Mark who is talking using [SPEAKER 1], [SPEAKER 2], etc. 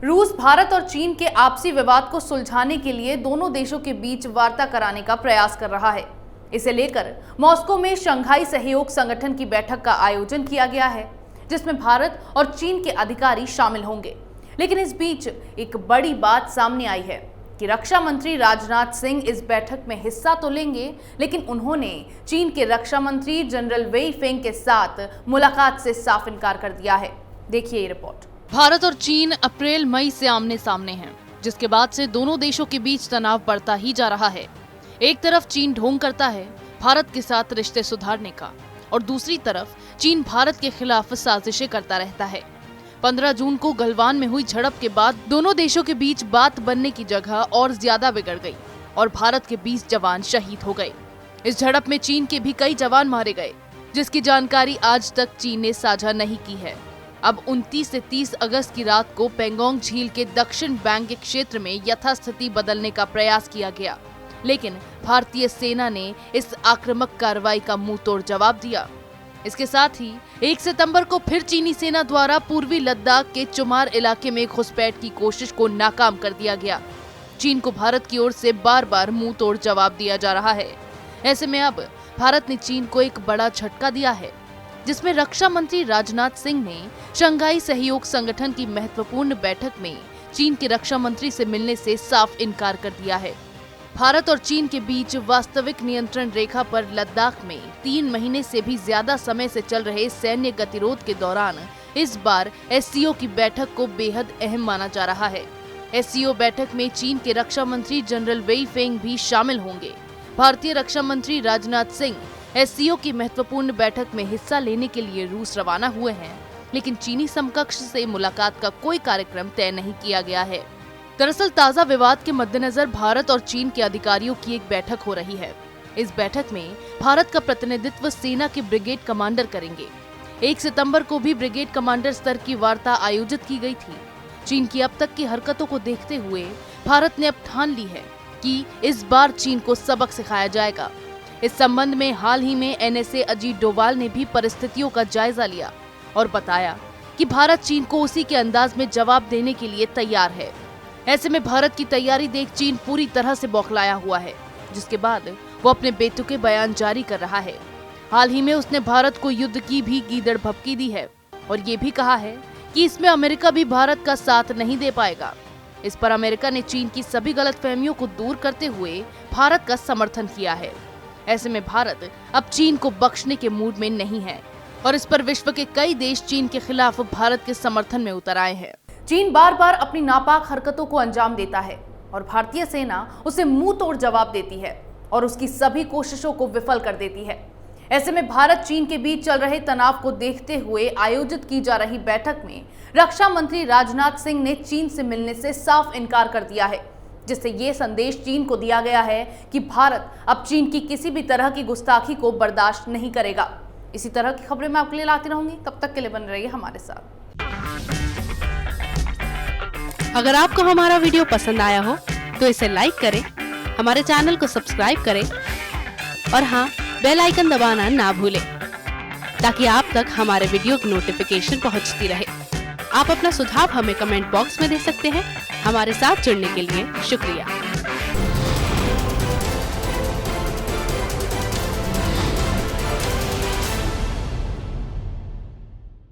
[SPEAKER 1] रूस भारत और चीन के आपसी विवाद को सुलझाने के लिए दोनों देशों के बीच वार्ता कराने का प्रयास कर रहा है। इसे लेकर मॉस्को में शंघाई सहयोग संगठन की बैठक का आयोजन किया गया है, जिसमें भारत और चीन के अधिकारी शामिल होंगे। लेकिन इस बीच एक बड़ी बात सामने आई है कि रक्षा मंत्री राजनाथ सिंह इस बैठक में हिस्सा तो लेंगे, लेकिन उन्होंने चीन के रक्षा मंत्री जनरल वेई फेंग के साथ मुलाकात से साफ इनकार कर दिया है। देखिए ये रिपोर्ट।
[SPEAKER 2] भारत और चीन अप्रैल मई से आमने सामने हैं, जिसके बाद से दोनों देशों के बीच तनाव बढ़ता ही जा रहा है। एक तरफ चीन ढोंग करता है भारत के साथ रिश्ते सुधारने का, और दूसरी तरफ चीन भारत के खिलाफ साजिशें करता रहता है। 15 जून को गलवान में हुई झड़प के बाद दोनों देशों के बीच बात बनने की जगह और ज्यादा बिगड़ गई और भारत के 20 जवान शहीद हो गए। इस झड़प में चीन के भी कई जवान मारे गए, जिसकी जानकारी आज तक चीन ने साझा नहीं की है। अब 29 से 30 अगस्त की रात को पेंगोंग झील के दक्षिण बैंक के क्षेत्र में यथास्थिति बदलने का प्रयास किया गया, लेकिन भारतीय सेना ने इस आक्रामक कार्रवाई का मुंहतोड़ जवाब दिया। इसके साथ ही 1 सितंबर को फिर चीनी सेना द्वारा पूर्वी लद्दाख के चुमार इलाके में घुसपैठ की कोशिश को नाकाम कर दिया गया। चीन को भारत की ओर से बार बार मुंहतोड़ जवाब दिया जा रहा है। ऐसे में अब भारत ने चीन को एक बड़ा झटका दिया है, जिसमें रक्षा मंत्री राजनाथ सिंह ने शंघाई सहयोग संगठन की महत्वपूर्ण बैठक में चीन के रक्षा मंत्री से मिलने से साफ इनकार कर दिया है। भारत और चीन के बीच वास्तविक नियंत्रण रेखा पर लद्दाख में 3 महीने से भी ज्यादा समय से चल रहे सैन्य गतिरोध के दौरान इस बार एससीओ की बैठक को बेहद अहम माना जा रहा है। एससीओ बैठक में चीन के रक्षा मंत्री जनरल वेई फेंग भी शामिल होंगे। भारतीय रक्षा मंत्री राजनाथ सिंह एससीओ की महत्वपूर्ण बैठक में हिस्सा लेने के लिए रूस रवाना हुए हैं, लेकिन चीनी समकक्ष से मुलाकात का कोई कार्यक्रम तय नहीं किया गया है। दरअसल ताजा विवाद के मद्देनजर भारत और चीन के अधिकारियों की एक बैठक हो रही है। इस बैठक में भारत का प्रतिनिधित्व सेना के ब्रिगेड कमांडर करेंगे। 1 सितंबर को भी ब्रिगेड कमांडर स्तर की वार्ता आयोजित की गई थी। चीन की अब तक की हरकतों को देखते हुए भारत ने अब ठान ली है कि इस बार चीन को सबक सिखाया जाएगा। इस संबंध में हाल ही में एनएसए अजीत डोभाल ने भी परिस्थितियों का जायजा लिया और बताया कि भारत चीन को उसी के अंदाज में जवाब देने के लिए तैयार है। ऐसे में भारत की तैयारी देख चीन पूरी तरह से बौखलाया हुआ है, जिसके बाद वो अपने बेतुके बयान जारी कर रहा है। हाल ही में उसने भारत को युद्ध की भी गीदड़ भभकी दी है और ये भी कहा है कि इसमें अमेरिका भी भारत का साथ नहीं दे पाएगा। इस पर अमेरिका ने चीन की सभी गलतफहमियों को दूर करते हुए भारत का समर्थन किया है। ऐसे में भारत अब चीन को बख्शने के मूड में नहीं है और इस पर विश्व के कई देश चीन के खिलाफ भारत के समर्थन में उतर आए हैं।
[SPEAKER 1] चीन बार बार अपनी नापाक हरकतों को अंजाम देता है और भारतीय सेना उसे मुंह तोड़ जवाब देती है और उसकी सभी कोशिशों को विफल कर देती है। ऐसे में भारत चीन के बीच चल रहे तनाव को देखते हुए आयोजित की जा रही बैठक में रक्षा मंत्री राजनाथ सिंह ने चीन से मिलने से साफ इनकार कर दिया है, जिससे ये संदेश चीन को दिया गया है कि भारत अब चीन की किसी भी तरह की गुस्ताखी को बर्दाश्त नहीं करेगा। इसी तरह की खबरें मैं आपके लिए लाती रहूंगी, तब तक के लिए बने रहिए हमारे साथ।
[SPEAKER 3] अगर आपको हमारा वीडियो पसंद आया हो तो इसे लाइक करें, हमारे चैनल को सब्सक्राइब करें और हाँ, बेल आइकन दबाना ना भूलें ताकि आप तक हमारे वीडियो की नोटिफिकेशन पहुंचती रहे। आप अपना सुझाव हमें कमेंट बॉक्स में दे सकते हैं। हमारे साथ जुड़ने के लिए शुक्रिया।